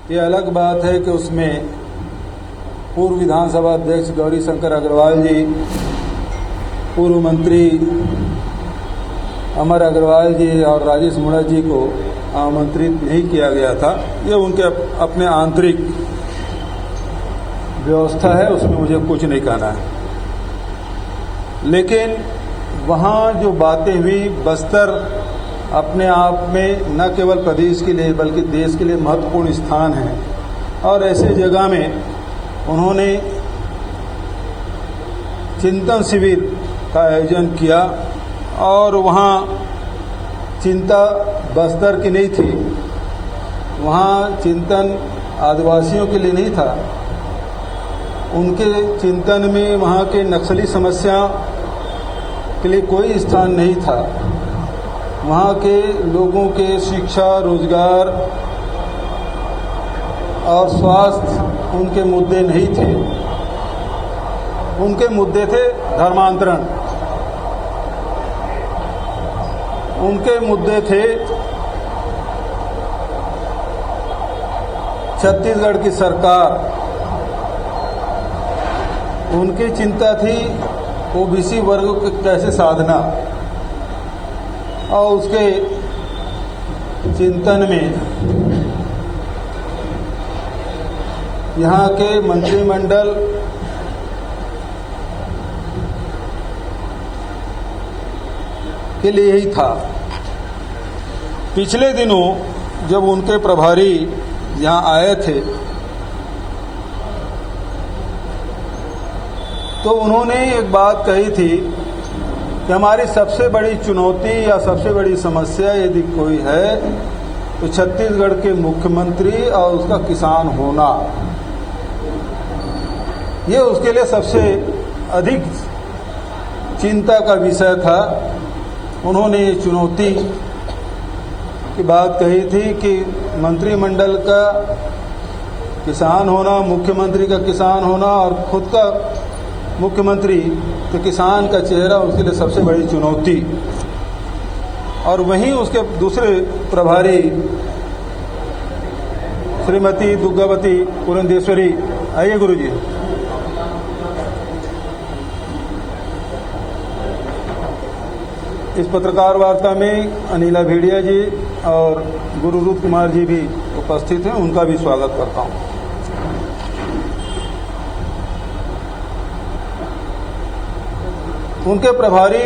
ये अलग बात है कि उसमें पूर्व विधानसभा अध्यक्ष गौरी शंकर अग्रवाल जी, पूर्व मंत्री अमर अग्रवाल जी और राजेश मुड़ा जी को आमंत्रित नहीं किया गया था। ये उनके अपने आंतरिक व्यवस्था है, उसमें मुझे कुछ नहीं कहना है। लेकिन वहाँ जो बातें हुई, बस्तर अपने आप में न केवल प्रदेश के लिए बल्कि देश के लिए महत्वपूर्ण स्थान है और ऐसे जगह में उन्होंने चिंतन शिविर का आयोजन किया और वहाँ चिंता बस्तर की नहीं थी, वहाँ चिंतन आदिवासियों के लिए नहीं था। उनके चिंतन में वहाँ के नक्सली समस्या के लिए कोई स्थान नहीं था। वहाँ के लोगों के शिक्षा, रोजगार और स्वास्थ्य उनके मुद्दे नहीं थे। उनके मुद्दे थे धर्मांतरण, उनके मुद्दे थे छत्तीसगढ़ की सरकार, उनकी चिंता थी ओबीसी वर्ग को कैसे साधना, और उसके चिंतन में यहाँ के मंत्रिमंडल के लिए ही था। पिछले दिनों जब उनके प्रभारी यहाँ आए थे तो उन्होंने एक बात कही थी कि हमारी सबसे बड़ी चुनौती या सबसे बड़ी समस्या यदि कोई है तो छत्तीसगढ़ के मुख्यमंत्री और उसका किसान होना, ये उसके लिए सबसे अधिक चिंता का विषय था। उन्होंने ये चुनौती की बात कही थी कि मंत्रिमंडल का किसान होना, मुख्यमंत्री का किसान होना और खुद का मुख्यमंत्री तो किसान का चेहरा उसके लिए सबसे बड़ी चुनौती। और वहीं उसके दूसरे प्रभारी श्रीमती दुग्गावती पुरंदेश्वरी, आइए गुरुजी। इस पत्रकार वार्ता में अनिला भेड़िया जी और गुरु रुद्र कुमार जी भी उपस्थित हैं, उनका भी स्वागत करता हूं। उनके प्रभारी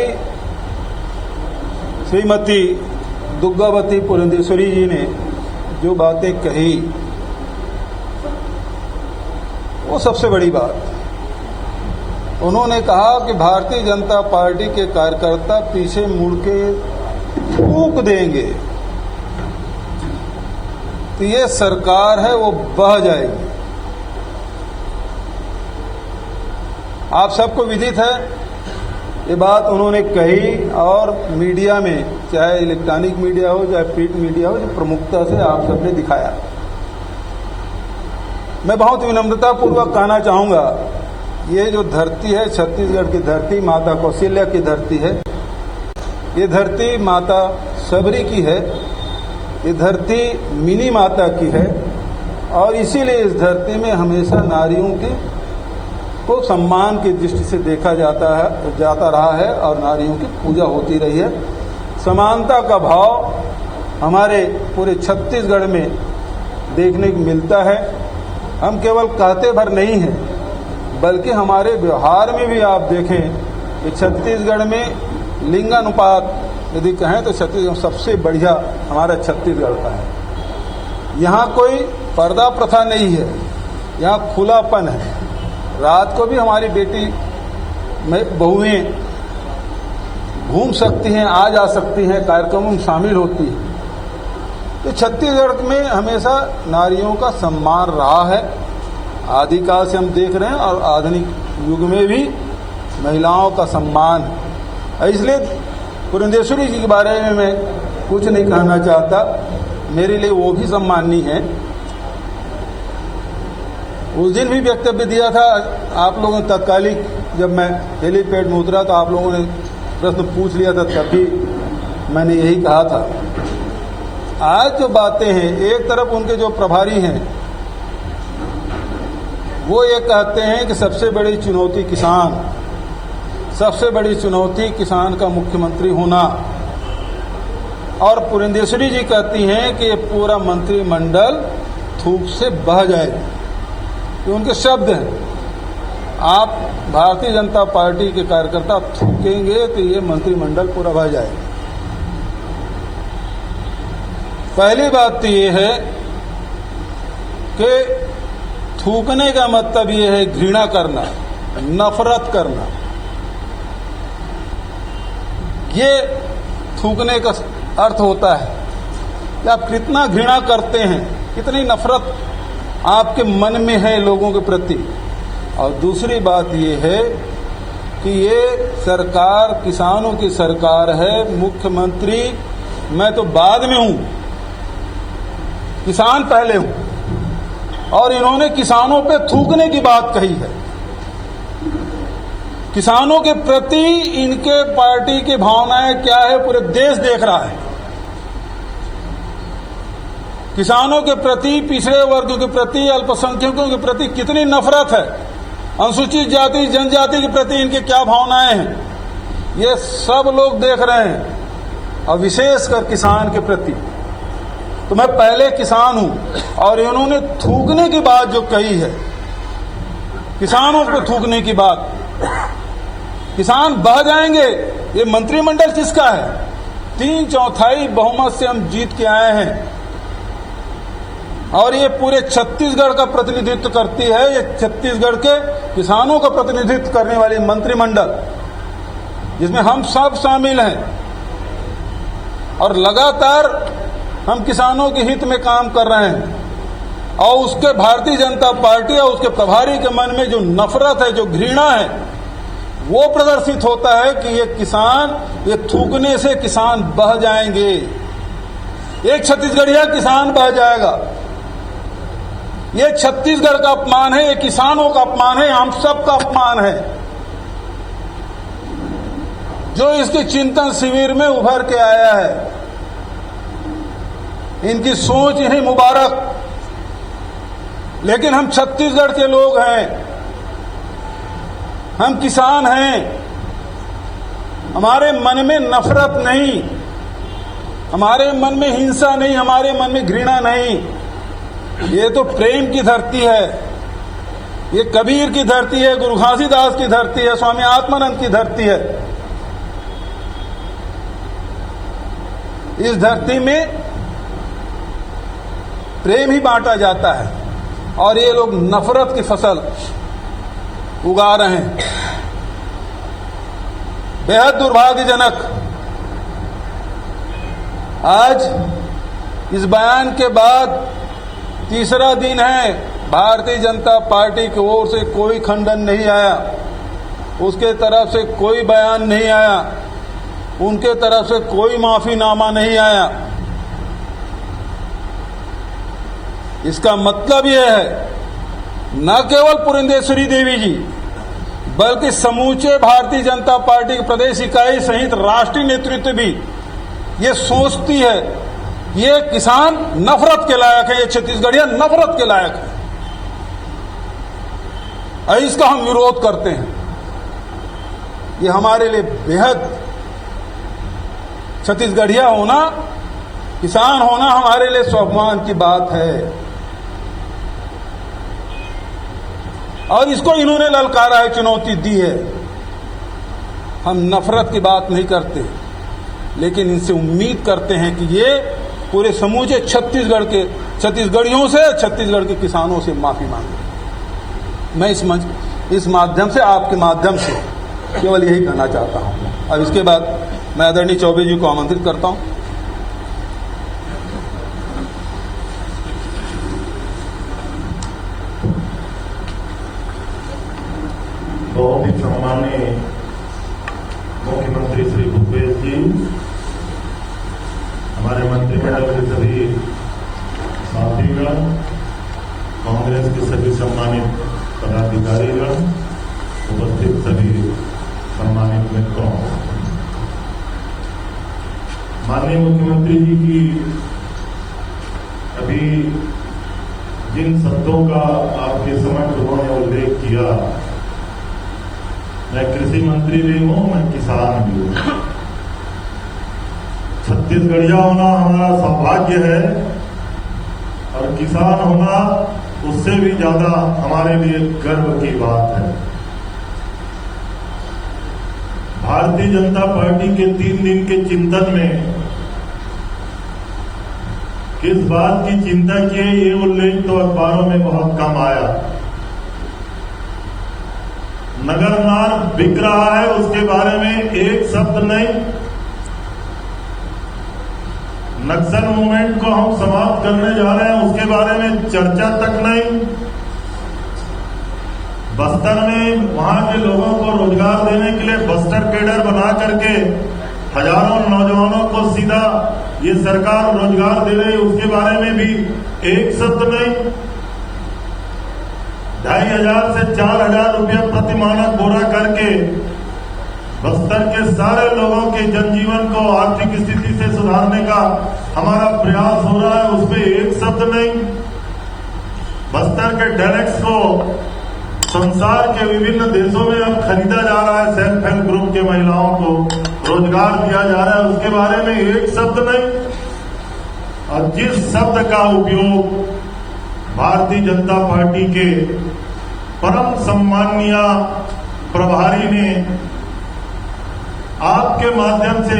श्रीमती दुग्गावती पुरंदेश्वरी जी ने जो बातें कही वो सबसे बड़ी बात, उन्होंने कहा कि भारतीय जनता पार्टी के कार्यकर्ता पीछे मुड़ के फूंक देंगे तो ये सरकार है वो बह जाएगी। आप सबको विदित है ये बात उन्होंने कही और मीडिया में, चाहे इलेक्ट्रॉनिक मीडिया हो चाहे प्रिंट मीडिया हो, जो प्रमुखता से आप सबने दिखाया। मैं बहुत विनम्रता पूर्वक कहना चाहूंगा, ये जो धरती है छत्तीसगढ़ की धरती माता कौशल्या की धरती है, ये धरती माता सबरी की है, ये धरती मिनी माता की है और इसीलिए इस धरती में हमेशा नारियों की को सम्मान की दृष्टि से देखा जाता रहा है और नारियों की पूजा होती रही है। समानता का भाव हमारे पूरे छत्तीसगढ़ में देखने को मिलता है। हम केवल कहते भर नहीं हैं बल्कि हमारे व्यवहार में भी आप देखें कि छत्तीसगढ़ में लिंगानुपात यदि कहें तो छत्तीसगढ़ सबसे बढ़िया हमारा छत्तीसगढ़ का है। यहाँ कोई पर्दा प्रथा नहीं है, यहाँ खुलापन है। रात को भी हमारी बेटी बहुएं घूम सकती हैं, आ जा सकती हैं, कार्यक्रमों में शामिल होती हैं। तो छत्तीसगढ़ में हमेशा नारियों का सम्मान रहा है, आदिकाल से हम देख रहे हैं और आधुनिक युग में भी महिलाओं का सम्मान है। इसलिए पुरंदेश्वरी जी के बारे में मैं कुछ नहीं कहना चाहता, मेरे लिए वो भी सम्माननीय है। उस दिन भी वक्तव्य दिया था आप लोगों ने, तत्कालिक जब मैं हेलीपैड में उतरा तो आप लोगों ने प्रश्न पूछ लिया था, तब भी मैंने यही कहा था। आज जो बातें हैं, एक तरफ उनके जो प्रभारी हैं वो ये कहते हैं कि सबसे बड़ी चुनौती किसान, सबसे बड़ी चुनौती किसान का मुख्यमंत्री होना। और पुरंदेश्वरी जी कहती हैं कि ये पूरा मंत्रिमंडल थूक से बह जाएगा। ये उनके शब्द हैं। आप भारतीय जनता पार्टी के कार्यकर्ता थूकेंगे तो ये मंत्रिमंडल पूरा बह जाएगा। पहली बात तो ये है कि थूकने का मतलब ये है घृणा करना, नफरत करना। ये थूकने का अर्थ होता है कि आप कितना घृणा करते हैं, कितनी नफरत आपके मन में है लोगों के प्रति। और दूसरी बात ये है कि ये सरकार किसानों की सरकार है। मुख्यमंत्री मैं तो बाद में हूं, किसान पहले हूं। और इन्होंने किसानों पे थूकने की बात कही है। किसानों के प्रति इनके पार्टी की भावनाएं क्या है पूरे देश देख रहा है। किसानों के प्रति, पिछड़े वर्गों के प्रति, अल्पसंख्यकों के प्रति कितनी नफरत है, अनुसूचित जाति जनजाति के प्रति इनकी क्या भावनाएं हैं, ये सब लोग देख रहे हैं। और विशेषकर किसान के प्रति तो मैं पहले किसान हूं। और इन्होंने थूकने की बात जो कही है, किसानों को थूकने की बात, किसान बह जाएंगे। ये मंत्रिमंडल किसका है? 3/4 बहुमत से हम जीत के आए हैं और ये पूरे छत्तीसगढ़ का प्रतिनिधित्व करती है। ये छत्तीसगढ़ के किसानों का प्रतिनिधित्व करने वाली मंत्रिमंडल, जिसमें हम सब शामिल हैं। और लगातार हम किसानों के हित में काम कर रहे हैं। और उसके भारतीय जनता पार्टी और उसके प्रभारी के मन में जो नफरत है, जो घृणा है, वो प्रदर्शित होता है कि ये किसान, ये थूकने से किसान बह जाएंगे। एक छत्तीसगढ़िया किसान बह जाएगा। ये छत्तीसगढ़ का अपमान है, ये किसानों का अपमान है, हम सब का अपमान है। जो इसके चिंतन शिविर में उभर के आया है, इनकी सोच इन्हें मुबारक। लेकिन हम छत्तीसगढ़ के लोग हैं, हम किसान हैं। हमारे मन में नफरत नहीं, हमारे मन में हिंसा नहीं, हमारे मन में घृणा नहीं। ये तो प्रेम की धरती है, ये कबीर की धरती है, गुरु घासीदास की धरती है, स्वामी आत्मानंद की धरती है। इस धरती में प्रेम ही बांटा जाता है और ये लोग नफरत की फसल उगा रहे हैं। बेहद दुर्भाग्यजनक। आज इस बयान के बाद तीसरा दिन है, भारतीय जनता पार्टी की ओर से कोई खंडन नहीं आया, उसके तरफ से कोई बयान नहीं आया, उनके तरफ से कोई माफीनामा नहीं आया। इसका मतलब यह है न केवल पुरंदेश्वरी देवी जी बल्कि समूचे भारतीय जनता पार्टी की प्रदेश इकाई सहित राष्ट्रीय नेतृत्व भी ये सोचती है ये किसान नफरत के लायक है, ये छत्तीसगढ़िया नफरत के लायक है। इसका हम विरोध करते हैं। ये हमारे लिए बेहद, छत्तीसगढ़िया होना, किसान होना हमारे लिए स्वाभिमान की बात है। और इसको इन्होंने ललकारा है, चुनौती दी है। हम नफरत की बात नहीं करते, लेकिन इनसे उम्मीद करते हैं कि ये पूरे समूचे छत्तीसगढ़ियों से, छत्तीसगढ़ के किसानों से माफी मांगे। मैं इस माध्यम से, आपके माध्यम से केवल यही कहना चाहता हूं। अब इसके बाद मैं आदरणीय चौबे जी को आमंत्रित करता हूं। बहुत ही सम्माननीय मुख्यमंत्री श्री भूपेश जी, हमारे मंत्रिमंडल के सभी साथीगण, कांग्रेस के सभी सम्मानित पदाधिकारीगण, उपस्थित सभी सम्मानित मित्रों, माननीय मुख्यमंत्री जी की अभी जिन शब्दों का आपके समक्ष उन्होंने उल्लेख किया, मैं कृषि मंत्री भी हूं, मैं किसान भी हूं। छत्तीसगढ़िया होना हमारा सौभाग्य है और किसान होना उससे भी ज्यादा हमारे लिए गर्व की बात है। भारतीय जनता पार्टी के 3 दिन के चिंतन में किस बात की चिंता की है, ये उल्लेख तो अखबारों में बहुत कम आया। नगरनार बिक रहा है, उसके बारे में एक शब्द नहीं। नक्सल मूवमेंट को हम समाप्त करने जा रहे हैं, उसके बारे में चर्चा तक नहीं। बस्तर में वहां के लोगों को रोजगार देने के लिए बस्तर कैडर बना करके हजारों नौजवानों को सीधा ये सरकार रोजगार दे रही है, उसके बारे में भी एक शब्द नहीं। 2500 से 4000 रुपया प्रति मानक बोरा करके बस्तर के सारे लोगों के जनजीवन को आर्थिक स्थिति से सुधारने का हमारा प्रयास हो रहा है, उस पर एक शब्द नहीं। बस्तर के डेलेक्स को संसार के विभिन्न देशों में अब खरीदा जा रहा है, सेल्फ हेल्प ग्रुप के महिलाओं को रोजगार दिया जा रहा है, उसके बारे में एक शब्द नहीं। और जिस शब्द का उपयोग भारतीय जनता पार्टी के परम सम्माननीय प्रभारी ने आपके माध्यम से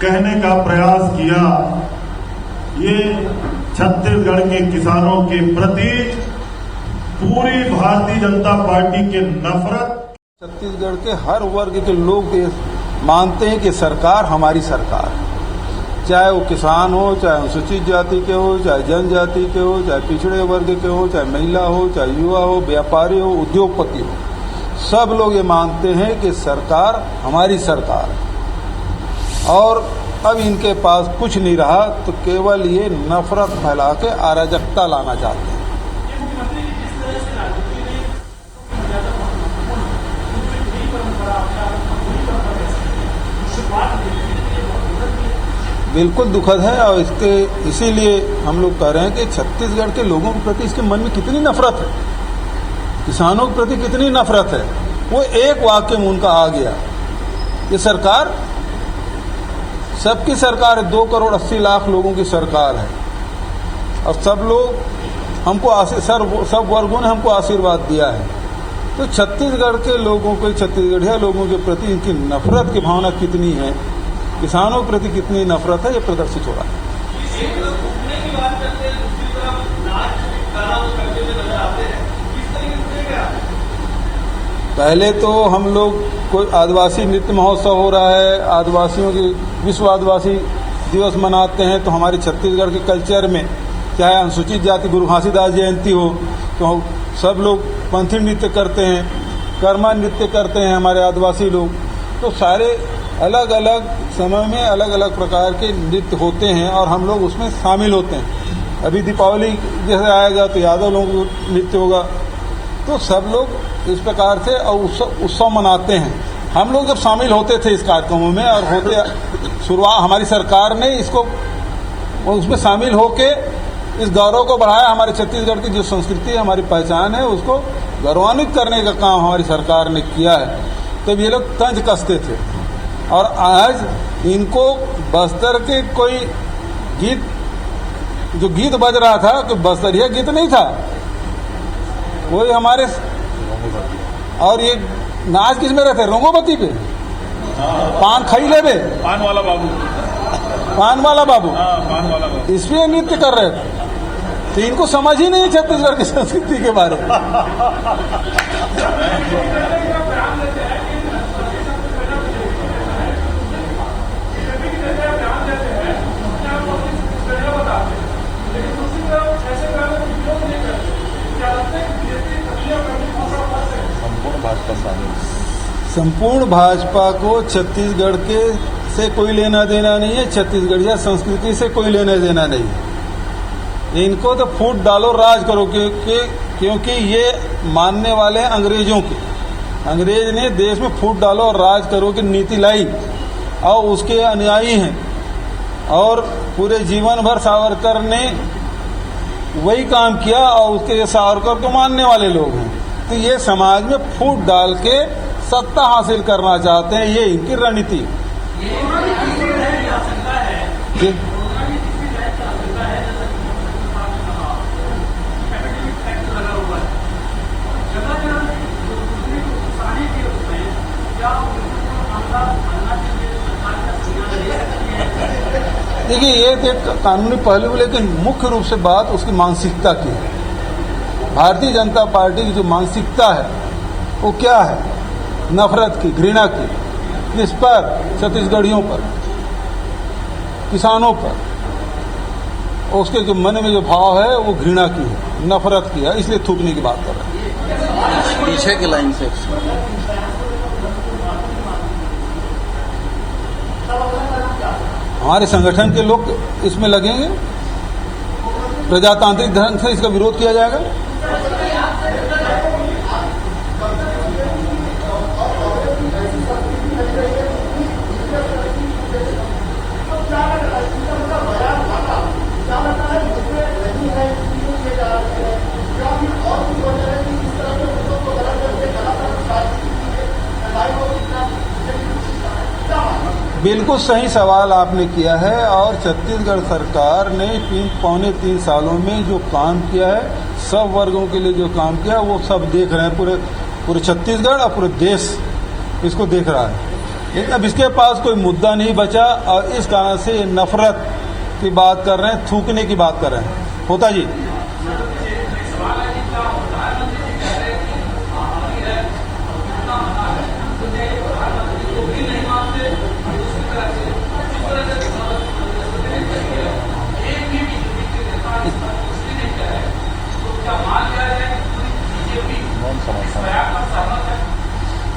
कहने का प्रयास किया, ये छत्तीसगढ़ के किसानों के प्रति पूरी भारतीय जनता पार्टी के नफरत। छत्तीसगढ़ के हर वर्ग के लोग ये मानते हैं कि सरकार हमारी सरकार है, चाहे वो किसान हो, चाहे अनुसूचित जाति के हो, चाहे जनजाति के हो, चाहे पिछड़े वर्ग के हो, चाहे महिला हो, चाहे युवा हो, व्यापारी हो, उद्योगपति हो, सब लोग ये मानते हैं कि सरकार हमारी सरकार है। और अब इनके पास कुछ नहीं रहा तो केवल ये नफरत फैला के अराजकता लाना चाहते हैं। बिल्कुल दुखद है और इसीलिए हम लोग कह रहे हैं कि छत्तीसगढ़ के लोगों के प्रति इसके मन में कितनी नफरत है, किसानों के प्रति कितनी नफरत है। वो एक वाक्य में उनका आ गया, ये सरकार सबकी सरकार है, 2 करोड़ 80 लाख लोगों की सरकार है और सब लोग हमको सब वर्गों ने हमको आशीर्वाद दिया है। तो छत्तीसगढ़ के लोगों को, छत्तीसगढ़िया लोगों के प्रति इनकी नफरत की भावना कितनी है, किसानों के प्रति कितनी नफरत है, ये प्रदर्शित हो रहा है। पहले तो हम लोग कोई आदिवासी नृत्य महोत्सव हो रहा है, आदिवासियों की विश्व आदिवासी दिवस मनाते हैं, तो हमारे छत्तीसगढ़ के कल्चर में चाहे अनुसूचित जाति गुरु घासीदास जयंती हो तो सब लोग पंथी नृत्य करते हैं, कर्मा नृत्य करते हैं हमारे आदिवासी लोग। तो सारे अलग अलग समय में अलग अलग प्रकार के नृत्य होते हैं और हम लोग उसमें शामिल होते हैं। अभी दीपावली जैसे आएगा तो यादव लोगों का नृत्य होगा, तो सब लोग इस प्रकार से उत्सव मनाते हैं। हम लोग जब शामिल होते थे इस कार्यक्रमों में और होते शुरुआत हमारी सरकार ने इसको उसमें शामिल होके इस गौरव को बढ़ाया। हमारे छत्तीसगढ़ की जो संस्कृति है, हमारी पहचान है, उसको गौरवान्वित करने का काम हमारी सरकार ने किया है। तब ये लोग तंज कसते थे और आज इनको बस्तर के कोई गीत, जो गीत बज रहा था, कोई बस्तरिया गीत नहीं था, वही हमारे, और ये नाच किस में रहते, रोंगोबती पे पान खाई लेबे, पान वाला बाबू, पान वाला बाबू, पान वाला बाबू, इस पे नृत्य कर रहे थे। तो इनको समझ ही नहीं छत्तीसगढ़ की संस्कृति के बारे में। संपूर्ण भाजपा को छत्तीसगढ़ के से कोई लेना देना नहीं है, छत्तीसगढ़िया संस्कृति से कोई लेना देना नहीं है। इनको तो फूट डालो, राज करो, क्योंकि ये मानने वाले हैं अंग्रेजों के। अंग्रेज ने देश में फूट डालो और राज करो की नीति लाई और उसके अनुयायी हैं। और पूरे जीवन भर सावरकर ने वही काम किया और उसके सावरकर को मानने वाले लोग हैं। तो ये समाज में फूट डाल के सत्ता हासिल करना चाहते हैं, ये इनकी रणनीति। देखिए, ये तो एक कानूनी पहलू, लेकिन मुख्य रूप से बात उसकी मानसिकता की है। भारतीय जनता पार्टी की जो मानसिकता है वो क्या है? नफरत की, घृणा की। किस पर? छत्तीसगढ़ियों पर, किसानों पर। उसके जो मन में जो भाव है वो घृणा की है, नफरत की है, इसलिए थूकने की बात कर रहे हैं। पीछे की लाइन से हमारे संगठन के लोग इसमें लगेंगे, प्रजातांत्रिक ढंग से इसका विरोध किया जाएगा। बिल्कुल सही सवाल आपने किया है। और छत्तीसगढ़ सरकार ने 3 सालों में जो काम किया है, सब वर्गों के लिए जो काम किया है, वो सब देख रहे हैं। पूरे छत्तीसगढ़ और पूरे देश इसको देख रहा है। लेकिन अब इसके पास कोई मुद्दा नहीं बचा और इस कारण से ये नफरत की बात कर रहे हैं, थूकने की बात कर रहे हैं। होता जी,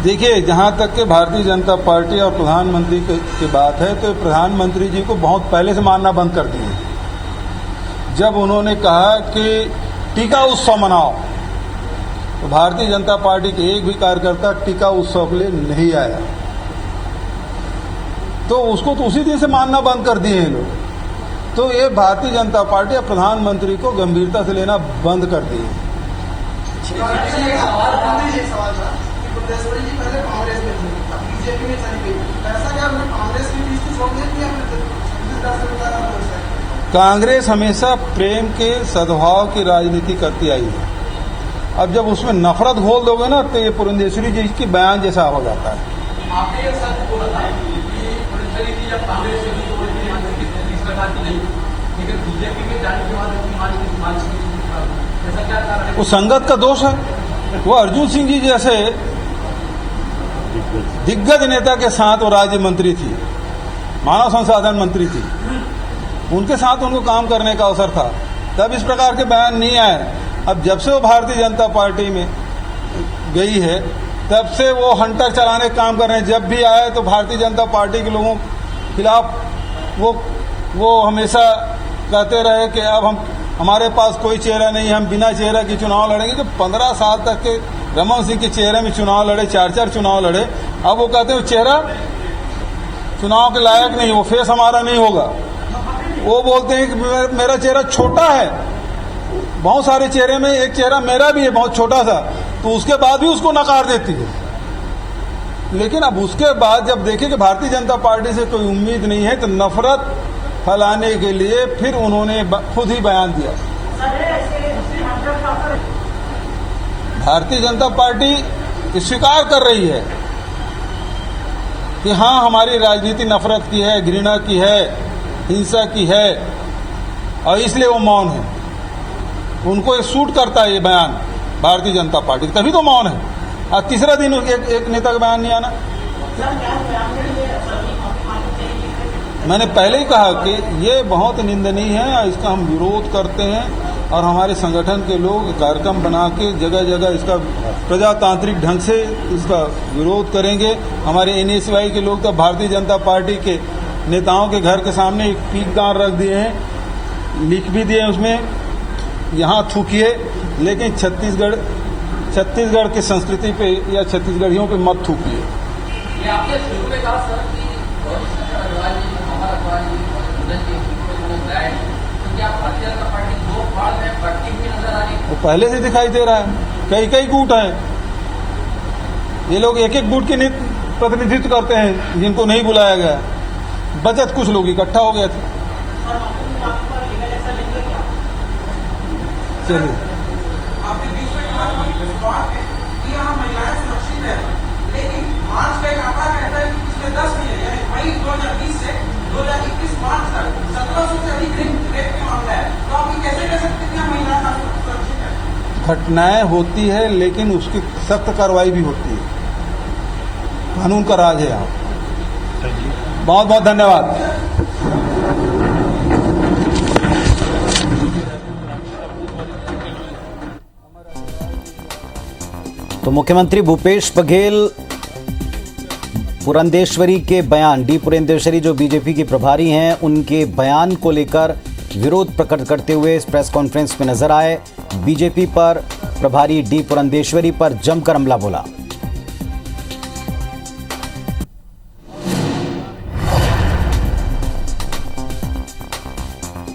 देखिए, जहाँ तक के भारतीय जनता पार्टी और प्रधानमंत्री की बात है, तो प्रधानमंत्री जी को बहुत पहले से मानना बंद कर दिए। जब उन्होंने कहा कि टीका उत्सव मनाओ, तो भारतीय जनता पार्टी के एक भी कार्यकर्ता टीका उत्सव के लिए नहीं आया। तो उसको तो उसी दिन से मानना बंद कर दिए हैं लोग। तो ये भारतीय जनता पार्टी और प्रधानमंत्री को गंभीरता से लेना बंद कर दिए। देशवरी जी पहले कांग्रेस में थे, अब बीजेपी में चली गई। ऐसा क्या कांग्रेस की बीच छोड़ देती है? कांग्रेस हमेशा प्रेम के, सद्भाव की राजनीति करती आई है। अब जब उसमें नफरत घोल दोगे ना, तो ये पुरंदेश्वरी जी की बयान जैसा हो जाता है। आपने एक सच बोला था कि पुरंदेश्वरी जी जब कांग्रेस से इस प्रकार की नहीं, लेकिन बीजेपी में जाने के बाद ऐसा क्या कारण है? वो संगत का दोष है। वो अर्जुन सिंह जी जैसे दिग्गज नेता के साथ वो राज्य मंत्री थी, मानव संसाधन मंत्री थी, उनके साथ उनको काम करने का अवसर था, तब इस प्रकार के बयान नहीं आए। अब जब से वो भारतीय जनता पार्टी में गई है, तब से वो हंटर चलाने का काम कर रहे हैं। जब भी आए तो भारतीय जनता पार्टी के लोगों के खिलाफ वो हमेशा कहते रहे कि अब हमारे पास कोई चेहरा नहीं, हम बिना चेहरा के चुनाव लड़ेंगे। जो 15 साल तक के रमन सिंह के चेहरे में चुनाव लड़े, 4 चुनाव लड़े, अब वो कहते हैं चेहरा चुनाव के लायक नहीं, वो फेस हमारा नहीं होगा। वो बोलते हैं कि मेरा चेहरा छोटा है, बहुत सारे चेहरे में एक चेहरा मेरा भी है बहुत छोटा सा, तो उसके बाद भी उसको नकार देती है। लेकिन अब उसके बाद जब देखे कि भारतीय जनता पार्टी से कोई उम्मीद नहीं है, तो नफरत फैलाने के लिए फिर उन्होंने खुद ही बयान दिया। भारतीय जनता पार्टी स्वीकार कर रही है कि हाँ, हमारी राजनीति नफरत की है, घृणा की है, हिंसा की है, और इसलिए वो मौन है। उनको सूट करता है ये बयान भारतीय जनता पार्टी, तभी तो मौन है। और तीसरा दिन एक नेता का बयान नहीं आना। मैंने पहले ही कहा कि ये बहुत निंदनीय है, इसका हम विरोध करते हैं और हमारे संगठन के लोग कार्यक्रम बना के जगह जगह इसका प्रजातांत्रिक ढंग से इसका विरोध करेंगे। हमारे NSY के लोग तो भारतीय जनता पार्टी के नेताओं के घर के सामने एक पीकदान रख दिए हैं, लिख भी दिए उसमें यहाँ थूकिए, लेकिन छत्तीसगढ़ की संस्कृति पे या छत्तीसगढ़ियों पे मत थूकिए। आपने शुरू में कहा सर कि क्या भारतीय जनता पार्टी 2 भोपाल में बढ़ती हुई नजर आ रही है। वो पहले से दिखाई दे रहा है, कई कई गुट हैं। ये लोग एक एक गुट के प्रतिनिधित्व करते हैं जिनको नहीं बुलाया गया। बचत कुछ लोग इकट्ठा हो गए थे। चलिए, आपके बीच में बात है कि यहाँ महिलाएं सुरक्षित है, लेकिन मार्च का एक आंकड़ा कहता है कि पिछले 10 महीने यानी मई 2020 से 2021 मार्च तक 1700 से अधिक रेप के मामला है। तो आप ये कैसे कह सकते हैं कि महिलाएं सुरक्षित है? घटनाएं होती है लेकिन उसकी सख्त कार्रवाई भी होती है। कानून का राज है यहाँ। बहुत बहुत धन्यवाद। तो मुख्यमंत्री भूपेश बघेल पुरंदेश्वरी के बयान, डी पुरंदेश्वरी जो बीजेपी की प्रभारी हैं, उनके बयान को लेकर विरोध प्रकट करते हुए इस प्रेस कॉन्फ्रेंस में नजर आए। बीजेपी पर प्रभारी डी पुरंदेश्वरी पर जमकर हमला बोला।